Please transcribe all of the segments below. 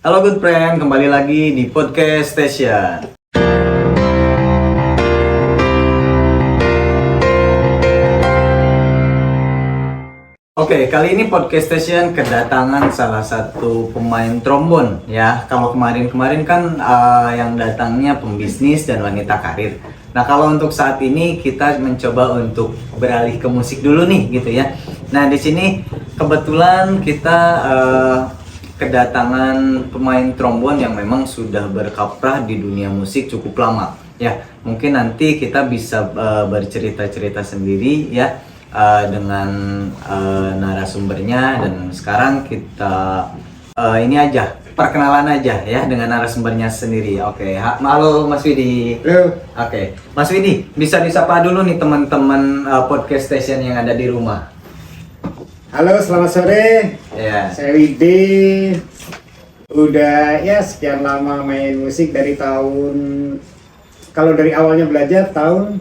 Halo good friend, kembali lagi di Podcast Station. Oke, kali ini Podcast Station kedatangan salah satu pemain trombon ya. Kalau kemarin-kemarin kan yang datangnya pembisnis dan wanita karir. Nah, kalau untuk saat ini kita mencoba untuk beralih ke musik dulu nih gitu ya. Nah, di sini kebetulan kita kedatangan pemain trombon yang memang sudah berkaprah di dunia musik cukup lama ya. Mungkin nanti kita bisa bercerita-cerita sendiri ya dengan narasumbernya. Dan sekarang kita ini aja perkenalan aja ya dengan narasumbernya sendiri. Oke, halo Mas Widi. Halo. Oke, Mas Widi bisa disapa dulu nih teman-teman Podcast Station yang ada di rumah. Halo, selamat sore. Ya. Saya Widi. Udah ya sekian lama main musik dari tahun, kalau dari awalnya belajar tahun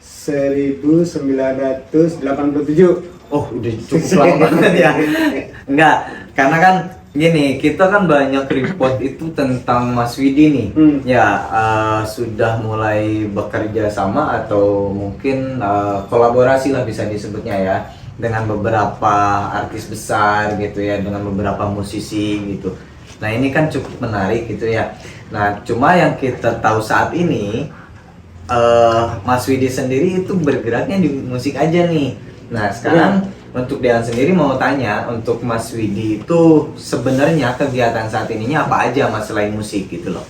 1987. Oh, udah cukup lama banget ya. Enggak, karena kan gini, kita kan banyak report itu tentang Mas Widi nih. Ya, sudah mulai bekerja sama atau mungkin kolaborasi lah bisa disebutnya ya, dengan beberapa artis besar gitu ya, dengan beberapa musisi gitu. Nah, ini kan cukup menarik gitu ya. Nah, cuma yang kita tahu saat ini Mas Widi sendiri itu bergeraknya di musik aja nih. Nah, sekarang untuk Dean sendiri mau tanya, untuk Mas Widi itu sebenarnya kegiatan saat ininya apa aja Mas selain musik gitu loh?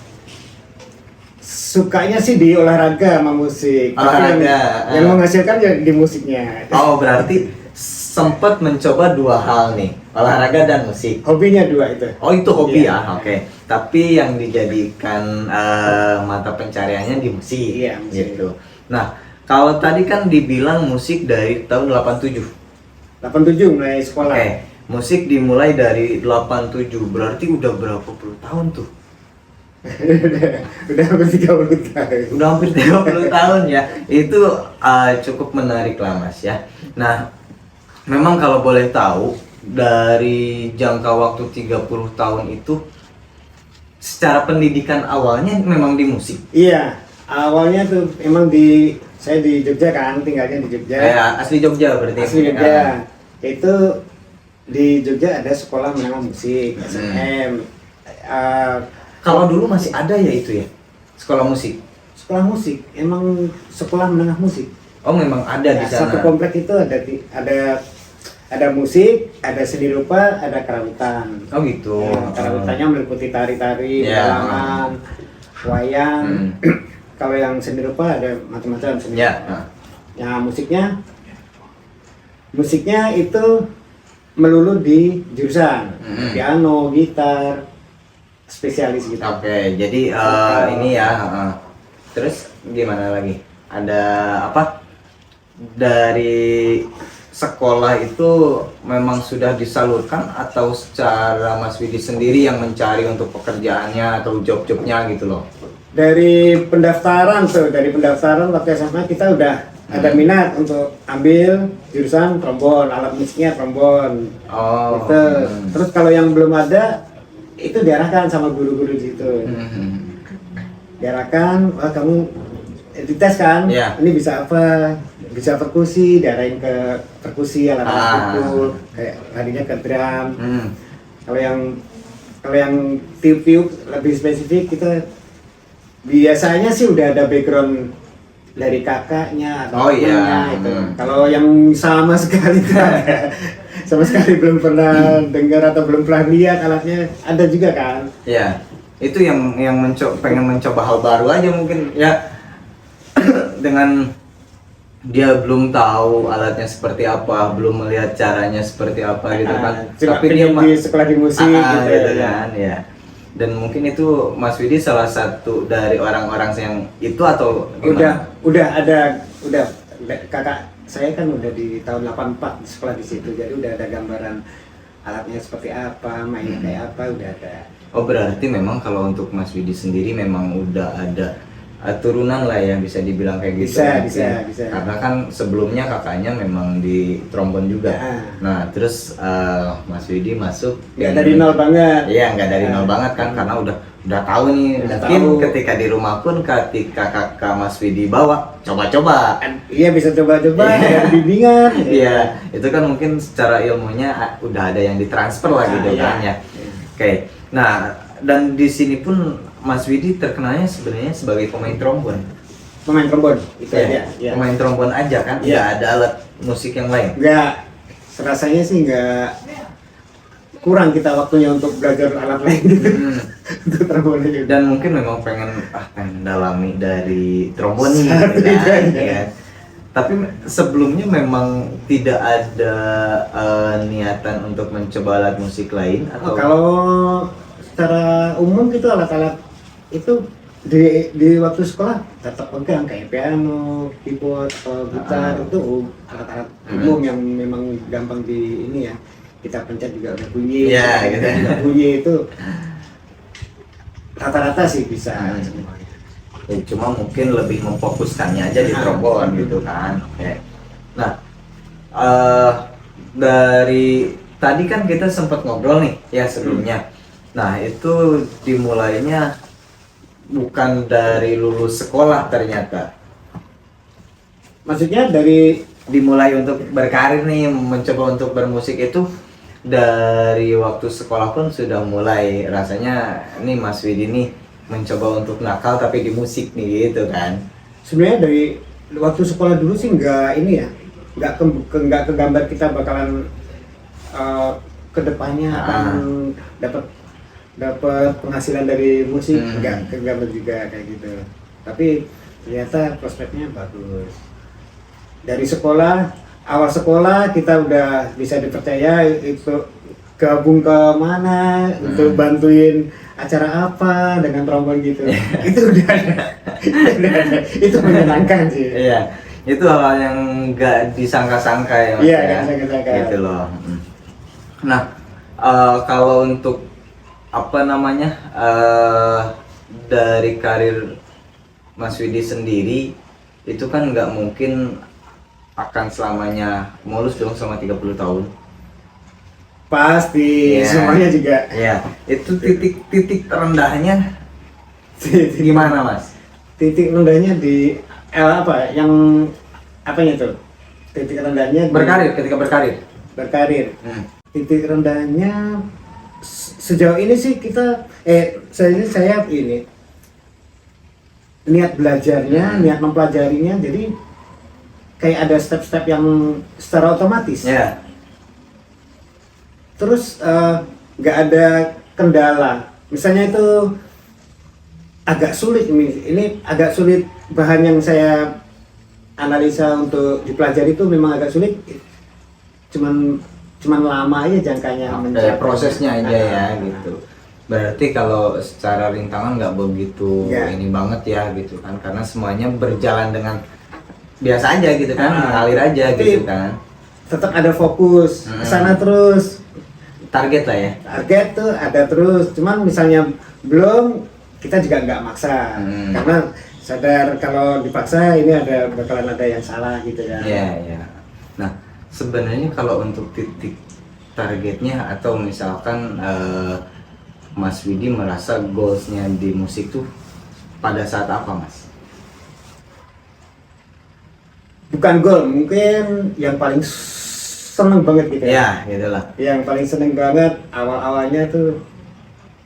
Sukanya sih di olahraga sama musik. Olahraga, Yang menghasilkan ya di musiknya. Oh, berarti sempat mencoba dua hal nih, olahraga dan musik. Hobinya dua itu. Oh, itu hobi Iya. ya, oke. Tapi yang dijadikan mata pencariannya di musik, Iya, musik. gitu. Nah, kalau tadi kan dibilang musik dari tahun 87. 87 mulai sekolah. Oke, musik dimulai dari 87, berarti udah berapa puluh tahun tuh? udah hampir 30 tahun. Udah hampir 30 tahun ya. Itu cukup menarik lah Mas ya. Nah, memang kalau boleh tahu, dari jangka waktu 30 tahun itu secara pendidikan awalnya memang di musik. Iya, awalnya tuh emang saya di Jogja kan, tinggalnya di Jogja. Asli Jogja berarti. Asli Jogja. Itu di Jogja ada sekolah menengah musik, SMM. Kalau dulu masih ada ya itu ya, sekolah musik. Sekolah musik, emang sekolah menengah musik. Oh, memang ada di sana. Satu komplek itu ada musik, ada seni rupa, ada karawitan. Oh gitu. Ya, karawitannya meliputi tari-tari, Ya. pedalangan, wayang. Kalau yang seni rupa ada macam-macam seni Ya. rupa. Ya, musiknya itu melulu di jurusan piano, gitar, spesialis gitu. Oke, jadi ini ya. Terus gimana lagi? Ada apa? Dari sekolah itu memang sudah disalurkan atau secara Mas Widi sendiri yang mencari untuk pekerjaannya atau job-jobnya gitu loh? Dari pendaftaran waktu SMA kita udah ada minat untuk ambil jurusan trombon, alat musiknya trombon. Oh. Gitu. Terus kalau yang belum ada itu diarahkan sama guru-guru di situ. Diarahkan, wah kamu dites kan, ini bisa apa? Bisa perkusi, diarahin ke perkusi, alat-alat pukul, kayak tadinya ke drum. Kalau yang tiup-tiup lebih spesifik, kita biasanya sih udah ada background dari kakaknya atau temannya itu. Kalau yang sama sekali sama sekali belum pernah dengar atau belum pernah lihat alatnya, ada juga kan? Ya, itu yang pengen mencoba hal baru aja mungkin ya. Dengan dia belum tahu alatnya seperti apa, belum melihat caranya seperti apa gitu kan. Tapi dia di sekolah di musik gitu kan ya. Dan mungkin itu Mas Widi salah satu dari orang-orang yang itu atau gimana? Udah kakak saya kan udah di tahun 84 sekolah di situ, jadi udah ada gambaran alatnya seperti apa, mainnya kayak apa, udah ada. Oh, berarti memang kalau untuk Mas Widi sendiri memang udah ada turunan lah ya, bisa dibilang kayak gitu. Bisa. Karena kan sebelumnya kakaknya memang di trombon juga. Nah, terus Mas Widi masuk nggak dari nol banget. Iya, nggak dari nol banget kan, karena udah tahu nih. Mungkin ketika di rumah pun ketika kakak Mas Widi bawa coba-coba. Iya, bisa coba-coba, ada bimbingan. Iya, itu kan mungkin secara ilmunya udah ada yang ditransfer lah gitu kan ya. Oke. Nah, dan di sini pun Mas Widi terkenalnya sebenarnya sebagai pemain trombon. Pemain trombon itu Ya, aja. pemain trombon aja kan, nggak ada alat musik yang lain. Nggak, rasanya sih nggak, kurang kita waktunya untuk belajar alat lain gitu. Untuk trombon aja. Dan mungkin memang pengen dalami dari trombon nih, gitu kan, ya. Tapi sebelumnya memang tidak ada niatan untuk mencoba alat musik lain atau? Kalau secara umum gitu alat-alat itu di waktu sekolah tetap pegang kayak piano, keyboard, atau gitar, itu alat-alat umum yang memang gampang di ini ya, kita pencet juga udah bunyi, gitu. Juga bunyi itu rata-rata sih bisa semuanya. Cuma mungkin lebih memfokuskannya aja di trombon gitu kan. Oke. Nah, dari tadi kan kita sempat ngobrol nih ya sebelumnya. Nah, itu dimulainya bukan dari lulus sekolah ternyata. Maksudnya dari Dimulai untuk berkarir nih, mencoba untuk bermusik itu dari waktu sekolah pun sudah mulai rasanya nih Mas Widi nih mencoba untuk nakal tapi di musik nih gitu kan. sebenarnya dari waktu sekolah dulu sih nggak ini ya, nggak kegambar kita bakalan kedepannya akan dapat penghasilan dari musik, nggak kegambar juga kayak gitu. Tapi ternyata prospeknya bagus. Dari sekolah, awal sekolah kita udah bisa dipercaya itu gabung ke mana, untuk bantuin acara apa dengan trombon gitu. Itu udah ada. Itu menyenangkan sih. Iya, itu hal yang nggak disangka-sangka ya Mas. Iya, ya? nggak disangka-sangka. Gitu loh. Nah, kalau untuk apa namanya dari karir Mas Widi sendiri itu kan nggak mungkin akan selamanya mulus dong selama 30 tahun. Pasti, semuanya juga. Iya, itu titik terendahnya gimana Mas? Titik rendahnya di apa? Yang apanya tuh? Titik rendahnya Ketika berkarir. Titik rendahnya sejauh ini sih kita saya ini niat belajarnya, niat mempelajarinya, jadi kayak ada step-step yang secara otomatis. Ya. Terus nggak ada kendala. Misalnya itu agak sulit, ini agak sulit, bahan yang saya analisa untuk dipelajari itu memang agak sulit. Cuman lama aja jangkanya mencapai prosesnya aja ya gitu. Berarti kalau secara rintangan nggak begitu ini banget ya gitu kan, karena semuanya berjalan dengan biasa aja gitu kan, mengalir aja gitu kan. Tetap ada fokus ke sana terus. Target lah ya. Target tuh ada terus. Cuman misalnya belum, kita juga nggak maksa. Karena sadar kalau dipaksa ini bakalan ada yang salah gitu ya. Iya. Nah, sebenarnya kalau untuk titik targetnya atau misalkan Mas Widi merasa goalsnya di musik tuh pada saat apa Mas? Bukan goal, mungkin yang paling seneng banget gitu ya. Ya, gitulah. Yang paling seneng banget awal-awalnya tuh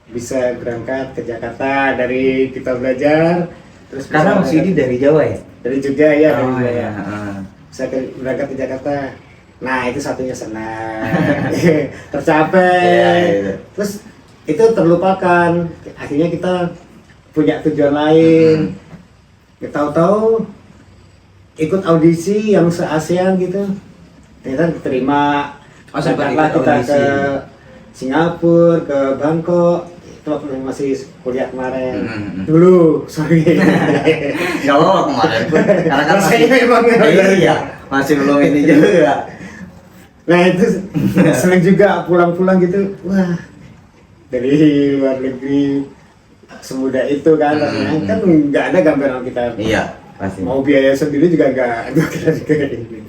bisa berangkat ke Jakarta dari kita belajar. Terus karena Mas Widi dari Jawa ya? Dari Jogja ya, dari Jogja. Ya. Bisa berangkat ke Jakarta. Nah, itu satunya senang. Tercapai. Ya. Terus itu terlupakan. Akhirnya kita punya tujuan lain. Tahu-tahu ikut audisi yang se-ASEAN gitu, ternyata diterima. Berangkatlah kita ke Singapura, ke Bangkok. Itu waktu masih kuliah kemarin. Dulu, sorry. Gak apa-apa kemarin pun, karena kan masih belum ini juga. Nah itu seneng juga pulang-pulang gitu. Wah, dari luar negeri semudah itu kan, rasanya kan nggak ada gambaran kita. Iya, pasti. Mau biaya sendiri juga nggak kira kayak ini.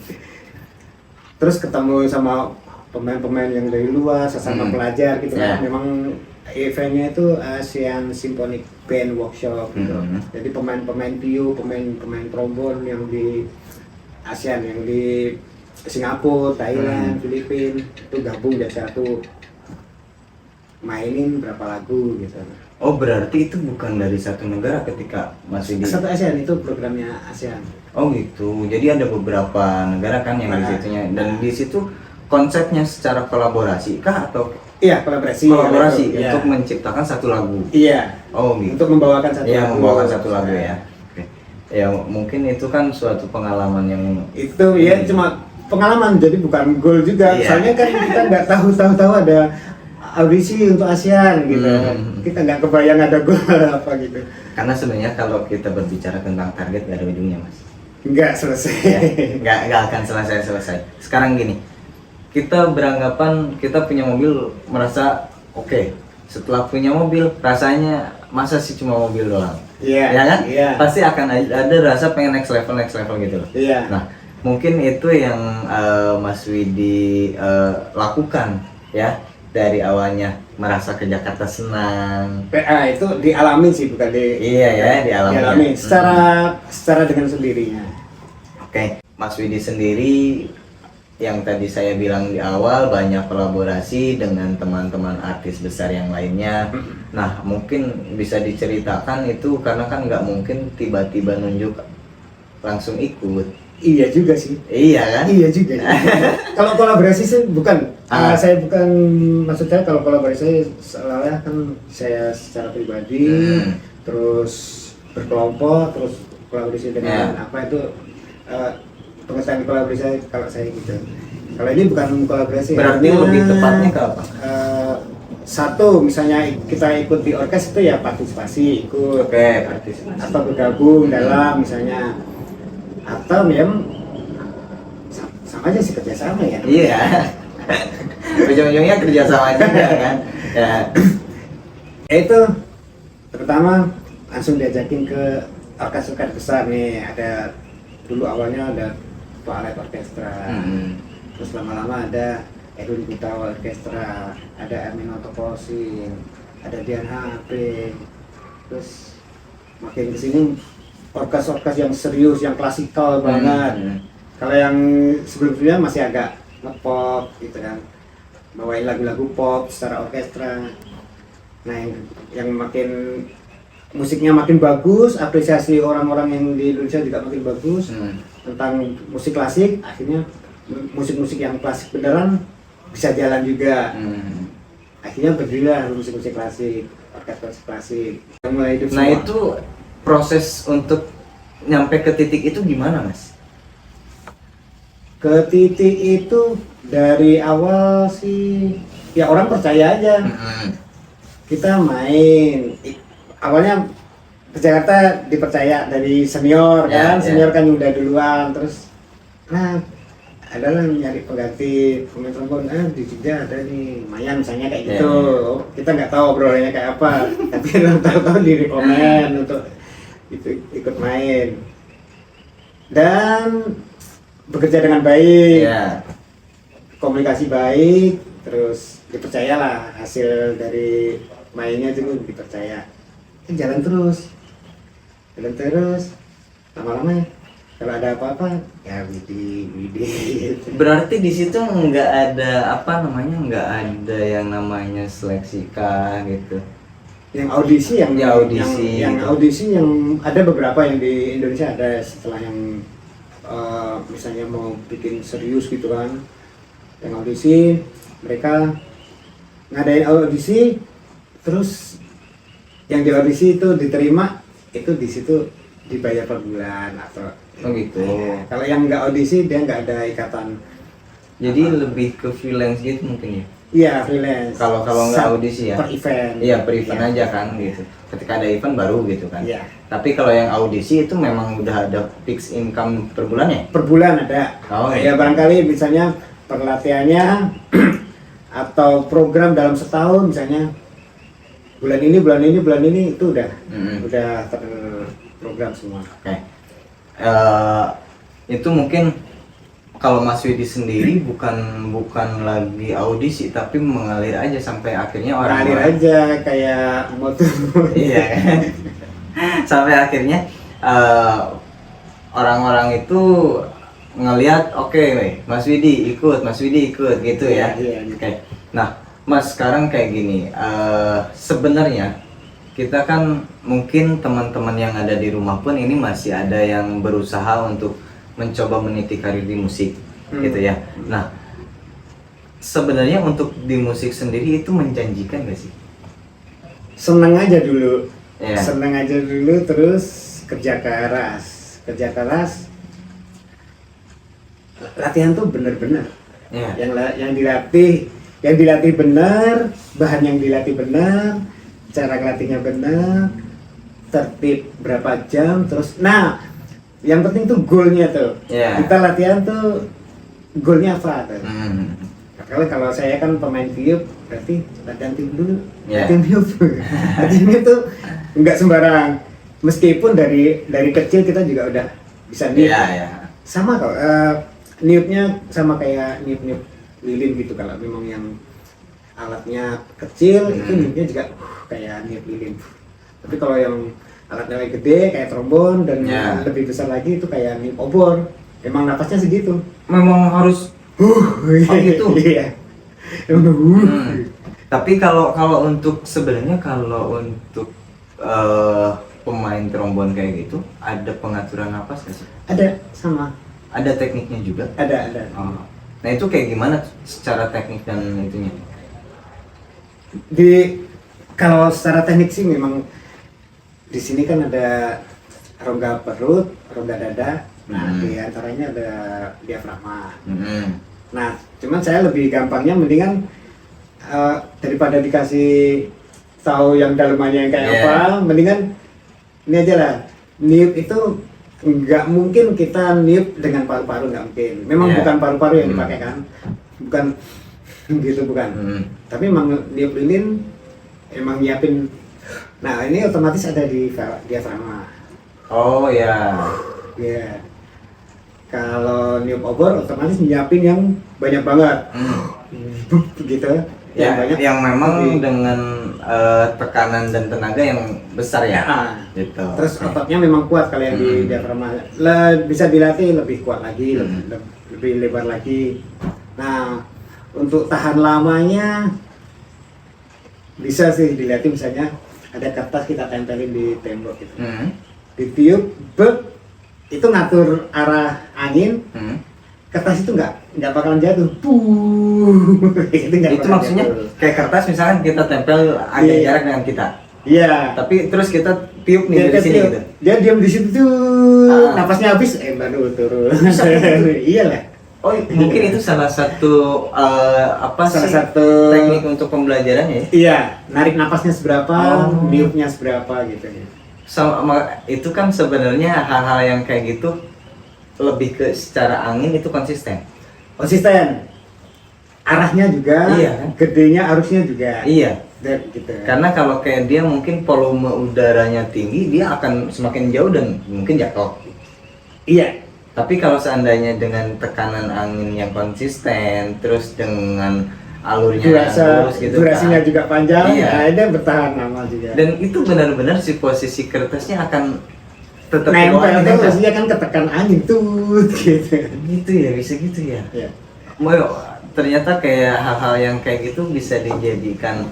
Terus ketemu sama pemain-pemain yang dari luar, sesama pelajar gitu kan. Memang eventnya itu ASEAN Symphonic Band Workshop gitu. Jadi pemain-pemain bio, pemain-pemain trombon yang di ASEAN, yang di Singapura, Thailand, Filipina itu gabung jadi satu, mainin berapa lagu gitu. Oh, berarti itu bukan dari satu negara ketika masih di Satu ASEAN, itu programnya ASEAN. Oh gitu. Jadi ada beberapa negara kan yang di situnya, dan di situ konsepnya secara kolaborasi kah atau Iya, kolaborasi untuk menciptakan satu lagu. Iya. Oh gitu. Untuk membawakan satu Iya, lagu. membawakan satu lagu ya. Oke. Ya mungkin itu kan suatu pengalaman yang Itu ya cuma pengalaman, jadi bukan goal juga. Iya. Soalnya kan kita nggak tahu ada audisi untuk ASEAN gitu. Kita nggak kebayang ada goal apa gitu. karena sebenarnya kalau kita berbicara tentang target gak ada ujungnya, Mas. Nggak selesai. Ya, nggak akan selesai. Sekarang gini, kita beranggapan kita punya mobil, merasa oke. Setelah punya mobil, rasanya masa sih cuma mobil doang? Iya. Ya kan? Iya. Pasti akan ada rasa pengen next level gitu loh. Iya. Nah, mungkin itu yang Mas Widi lakukan ya, dari awalnya merasa ke Jakarta senang. PA itu dialami sih, bukan Iya ya, dialami. Secara dengan sendirinya. Oke, Mas Widi sendiri yang tadi saya bilang di awal banyak kolaborasi dengan teman-teman artis besar yang lainnya. Nah, mungkin bisa diceritakan itu karena kan nggak mungkin tiba-tiba nunjuk langsung ikut. Iya juga sih. Iya kan? Iya juga. Kalau kolaborasi sih bukan. Saya bukan, maksud saya kalau kolaborasi soalnya kan saya secara pribadi, terus berkelompok, terus kolaborasi dengan apa itu pengesahan kolaborasi kalau saya gitu. Kalau ini bukan kolaborasi. Berarti lebih tepatnya ke apa? Satu, misalnya kita ikut di orkes itu ya partisipasi, ikut. Oke, partisipasi. Atau bergabung dalam misalnya, atau ya sama aja sih, kerjasama ya. Iya. Ujung-ujungnya kerjasama juga kan. Ya. Itu pertama langsung diajakin ke orkes-orkes besar nih. Ada dulu awalnya ada Twilight Orchestra, terus lama-lama ada Edwin Gutawa Orchestra, ada Ermino Toposin, ada Dian HP, terus makin kesini orkes-orkes yang serius, yang klasikal banget. Kalau yang sebelumnya masih agak nge-pop gitu kan, bawain lagu-lagu pop secara orkestra. Nah, yang makin musiknya makin bagus, apresiasi orang-orang yang di Indonesia juga makin bagus tentang musik klasik. Akhirnya musik-musik yang klasik beneran bisa jalan juga. Akhirnya berdirilah musik-musik klasik, orkes klasik. Mulai hidup Nah semua. itu proses untuk nyampe ke titik itu gimana, Mas? Ke titik itu dari awal sih ya orang percaya aja. Kita main. Awalnya ke Jakarta dipercaya dari senior kan, senior kan udah duluan, terus nah adalah nyari pengganti pemain trombon, di Jogja ada nih Mayan misalnya kayak gitu. Kita nggak tahu obrolannya kayak apa, tapi tahu-tahu direkomend untuk ikut main dan bekerja dengan baik, komunikasi baik, terus dipercayalah hasil dari mainnya itu dipercaya. Jalan terus, lama-lama kalau ada apa-apa ya Widi. Berarti di situ nggak ada nggak ada yang namanya seleksi kah gitu? Yang audisi yang gitu. Audisi yang ada beberapa yang di Indonesia ada, setelah yang misalnya mau bikin serius gitu kan, yang audisi mereka ngadain audisi, terus yang di audisi itu diterima, itu di situ dibayar per bulan atau gitu. Kalau yang nggak audisi dia nggak ada ikatan. Jadi lebih ke freelance gitu mungkin ya? Iya, freelance. Kalau nggak audisi ya? Per event. Iya, per event aja kan gitu. Ketika ada event baru gitu kan. Iya. Tapi kalau yang audisi itu memang udah ada fix income per bulan ya? Per bulan ada. Oh, ya barangkali misalnya perlatihannya atau program dalam setahun misalnya bulan ini itu udah terprogram semua. Oke. Itu mungkin kalau Mas Widi sendiri bukan lagi audisi tapi mengalir aja sampai akhirnya Mengalir aja kayak motor. Iya. Sampai akhirnya orang-orang itu ngelihat oke, Mas Widi ikut gitu ya. Iya. Oke. Nah, Mas sekarang kayak gini, sebenarnya kita kan mungkin teman-teman yang ada di rumah pun ini masih ada yang berusaha untuk mencoba meniti karir di musik gitu ya. Nah, sebenarnya untuk di musik sendiri itu menjanjikan gak sih? Seneng aja dulu. Iya. Seneng aja dulu, terus kerja keras. Latihan tuh bener-bener. Iya. Yang dilatih benar, bahan yang dilatih benar, cara ngelatihnya benar, tertib berapa jam, terus yang penting tuh goalnya tuh. Yeah. Kita latihan tuh goalnya apa tuh. Kalau saya kan pemain tiup, berarti latihan tiup dulu. Yeah. Latihan tiup tuh nggak sembarang. Meskipun dari kecil kita juga udah bisa niup. Yeah. Sama kok, niupnya sama kayak niup lilin gitu. Kalau memang yang alatnya kecil itu niupnya juga kayak niup lilin. Tapi kalau yang alatnya lebih gede kayak trombon dan lebih besar lagi itu kayak niup obor. Emang napasnya segitu. Memang harus gitu. Iya. Tapi kalau untuk sebenarnya kalau untuk pemain trombon kayak gitu ada pengaturan napas nggak sih? Ada, sama. Ada tekniknya juga? Ada. Oh. Nah itu kayak gimana secara teknik dan itunya? Kalau secara teknik sih memang di sini kan ada rongga perut, rongga dada. Nah, di antaranya ada diafragma. Nah, cuman saya lebih gampangnya mendingan daripada dikasih tahu yang dalamannya yang kayak apa, mendingan ini aja lah. Niup itu nggak mungkin kita niup dengan paru-paru, nggak mungkin. Memang bukan paru-paru yang dipakai kan, bukan gitu, bukan. Tapi emang niup lilin emang nyiapin. Nah, ini otomatis ada di diafragma. Oh ya. Iya. Kalau niup obor otomatis nyiapin yang banyak banget. Gitu. Yang memang dengan tekanan dan tenaga yang besar ya. Gitu. Terus ototnya memang kuat kalau yang di diafragma. Bisa dilatih lebih kuat lagi, lebih lebar lagi. Nah, untuk tahan lamanya bisa sih dilatih, misalnya ada kertas kita tempelin di tembok gitu. Ditiup, itu ngatur arah angin. Kertas itu nggak bakalan jatuh. Itu maksudnya jatuh. Kayak kertas misalkan kita tempel agak jarak dengan kita. Iya. Tapi terus kita tiup nih dari sini gitu. Dia diam di situ tuh, napasnya habis, baru turun. Iyalah. Oh, mungkin itu salah satu salah satu teknik untuk pembelajarannya ya? Iya, narik napasnya seberapa, niupnya seberapa gitu ya. Itu kan sebenarnya hal-hal yang kayak gitu lebih ke secara angin itu konsisten. Arahnya juga, iya, gedenya arusnya juga. Iya. Gitu. Karena kalau kayak dia mungkin volume udaranya tinggi, dia akan semakin jauh dan mungkin jatuh. Iya. Tapi kalau seandainya dengan tekanan angin yang konsisten, terus dengan alurnya lurus gitu, durasinya juga panjang, iya, dia bertahan lama juga. Dan itu benar-benar si posisi kertasnya akan tetap nempel, maksudnya kan ketekan angin tuh gitu. Gitu ya, bisa gitu ya. Iya. Ternyata kayak hal-hal yang kayak gitu bisa dijadikan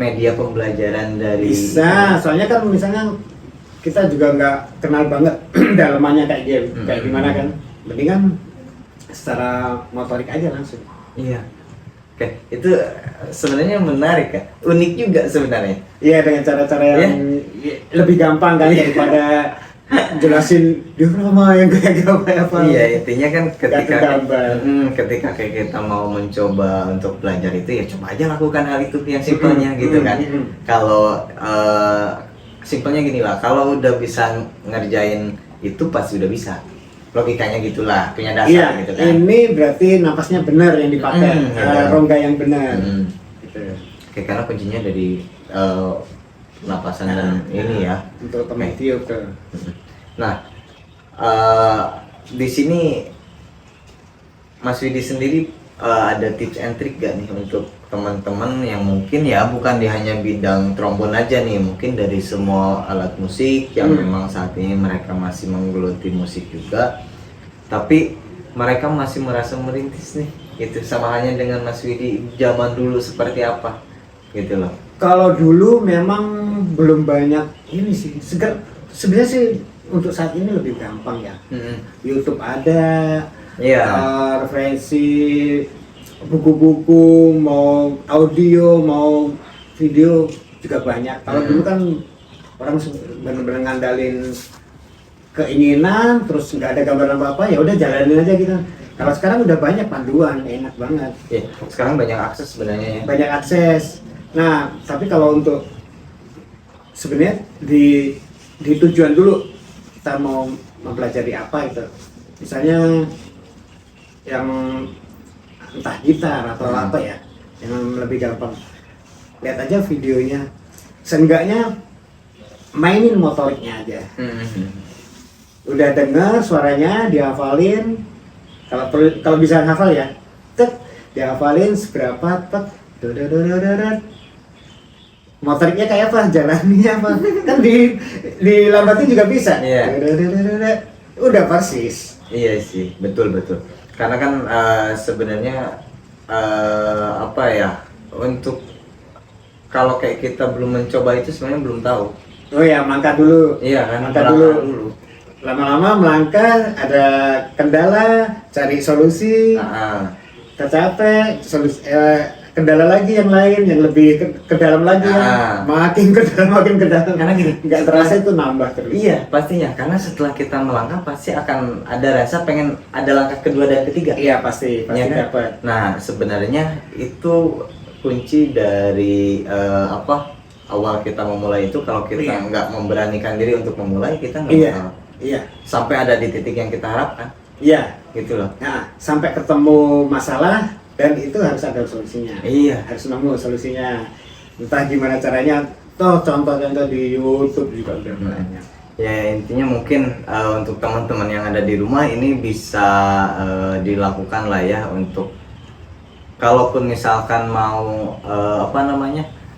media pembelajaran dari. Bisa, soalnya kan misalnya kita juga nggak kenal banget dalamannya kayak dia, kayak gimana kan. Mendingan secara motorik aja langsung. Iya. Oke, itu sebenarnya menarik ya, unik juga sebenarnya. Iya, dengan cara-cara yang lebih gampang kan daripada jelasin diorama yang kayak apa. Iya, intinya kan ketika kayak kita mau mencoba untuk belajar itu ya coba aja lakukan hal itu yang simpelnya gitu kan. Kalau simpelnya gini lah, kalau udah bisa ngerjain itu pasti udah bisa. Logikanya gitulah, punya dasar gitu kan. Ini berarti napasnya benar yang dipakai, rongga yang benar. Gitu. Oke, karena kuncinya dari napasan dan ini ya. Untuk teman tiup tuh. Nah, di sini Mas Widi sendiri ada tips and trick gak nih untuk teman-teman yang mungkin ya bukan di hanya bidang trombon aja nih, mungkin dari semua alat musik yang memang saat ini mereka masih menggeluti musik juga, tapi mereka masih merasa merintis nih, gitu, sama halnya dengan Mas Widi zaman dulu seperti apa, gitu loh. Kalau dulu memang belum banyak ini sih, sebenarnya sih untuk saat ini lebih gampang ya. YouTube ada, referensi buku-buku, mau audio mau video juga banyak. Kalau dulu kan orang benar-benar ngandalin keinginan, terus nggak ada gambaran apa-apa, ya udah jalanin aja gitu. Kalau sekarang udah banyak panduan, enak banget. Ya, sekarang banyak akses sebenarnya ya. Banyak akses. Nah, tapi kalau untuk sebenarnya di tujuan dulu kita mau mempelajari apa itu. Misalnya yang entah gitar atau apa ya, yang lebih gampang. Lihat aja videonya. Seenggaknya mainin motoriknya aja. Udah dengar suaranya, dihafalin. Kalau bisa hafal ya, dihafalin seberapa, motoriknya kayak apa, jalannya apa, kan dilambatin juga bisa. Udah persis. Iya sih, betul. Karena kan sebenarnya apa ya, untuk kalau kayak kita belum mencoba itu sebenarnya belum tahu. Oh ya, melangkah dulu. Iya kan, melangkah dulu. Lama-lama melangkah, ada kendala, cari solusi. Tercapai solusi, kendala lagi yang lain yang lebih ke dalam lagi ya. Makin ke dalam. Karena gini, nggak terasa itu nambah terus. Iya, pastinya. Karena setelah kita melangkah pasti akan ada rasa pengen ada langkah kedua dan ketiga. Iya, pasti Ya kan? dapat. Nah, sebenarnya itu kunci dari awal kita memulai itu. Kalau kita nggak memberanikan diri untuk memulai, kita nggak bakal sampai ada di titik yang kita harapkan. Iya, gitu loh. Nah, sampai ketemu masalah dan itu harus ada solusinya. Iya, harus nemu solusinya. Entah gimana caranya. Toh contoh-contoh di YouTube juga udah banyak. Ya, intinya mungkin untuk teman-teman yang ada di rumah ini bisa dilakukan lah ya, untuk kalaupun misalkan mau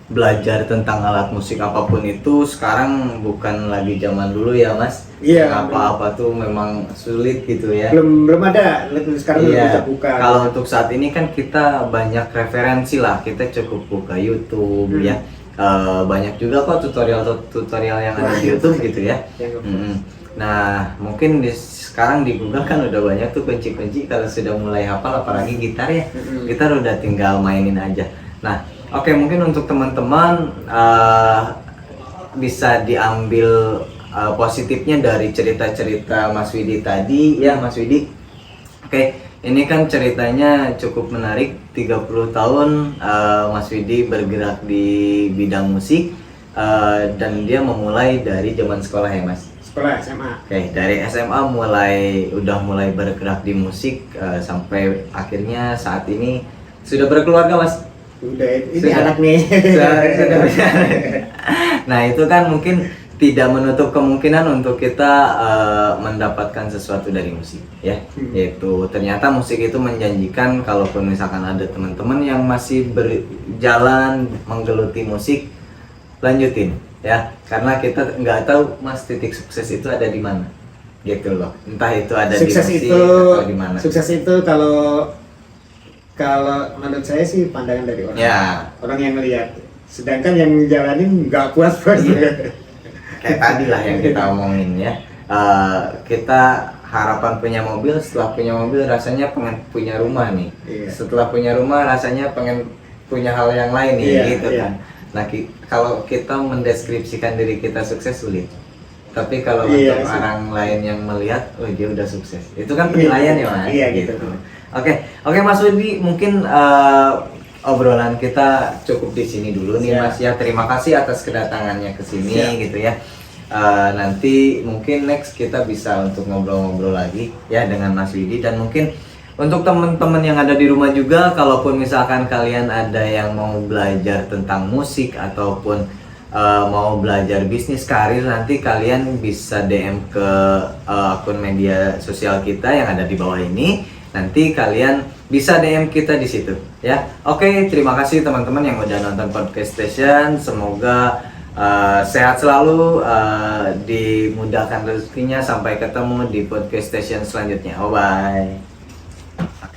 belajar tentang alat musik apapun itu. Sekarang bukan lagi zaman dulu ya Mas. Iya. Apa-apa tuh memang sulit gitu ya. Belum ada. Sekarang belum bisa buka. Kalau untuk saat ini kan kita banyak referensi lah. Kita cukup buka YouTube ya. Banyak juga kok tutorial yang ada di YouTube gitu ya. Nah, mungkin sekarang di Google kan udah banyak tuh kunci-kunci. Kalau sudah mulai hafal, apalagi gitar ya, gitar udah tinggal mainin aja. Nah, oke, mungkin untuk teman-teman bisa diambil positifnya dari cerita-cerita Mas Widi tadi ya, Mas Widi. Oke, ini kan ceritanya cukup menarik. 30 tahun Mas Widi bergerak di bidang musik, dan dia memulai dari zaman sekolah ya Mas? Sekolah SMA. Oke, dari SMA udah mulai bergerak di musik, sampai akhirnya saat ini sudah berkeluarga Mas? Udah, ini anak nih. Nah, itu kan mungkin tidak menutup kemungkinan untuk kita mendapatkan sesuatu dari musik ya. Yaitu ternyata musik itu menjanjikan. Kalaupun misalkan ada teman-teman yang masih berjalan menggeluti musik, lanjutin ya, karena kita nggak tahu Mas titik sukses itu ada di mana gitu loh. Entah itu ada sukses di musik itu, atau di mana. Sukses itu kalau menurut saya sih pandangan dari orang. Ya. Orang yang lihat. Sedangkan yang jalanin nggak puas-puas. Kayak tadi lah yang kita omongin ya. Kita harapan punya mobil, setelah punya mobil rasanya pengen punya rumah nih. Setelah punya rumah rasanya pengen punya hal yang lain nih, gitu kan. Nah, kalau kita mendeskripsikan diri kita sukses sulit. Tapi kalau untuk orang lain yang melihat, oh dia udah sukses. Itu kan penilaian ya Mas. Iya gitu. Oke Mas Widi, mungkin obrolan kita cukup di sini dulu nih Mas ya. Terima kasih atas kedatangannya ke sini gitu ya. Nanti mungkin next kita bisa untuk ngobrol-ngobrol lagi ya dengan Mas Widi. Dan mungkin untuk teman-teman yang ada di rumah juga, kalaupun misalkan kalian ada yang mau belajar tentang musik ataupun mau belajar bisnis karir, nanti kalian bisa DM ke akun media sosial kita yang ada di bawah ini. Nanti kalian bisa DM kita di situ ya. Oke, terima kasih teman-teman yang udah nonton Podcast Station. Semoga sehat selalu, dimudahkan rezekinya. Sampai ketemu di Podcast Station selanjutnya. Bye bye.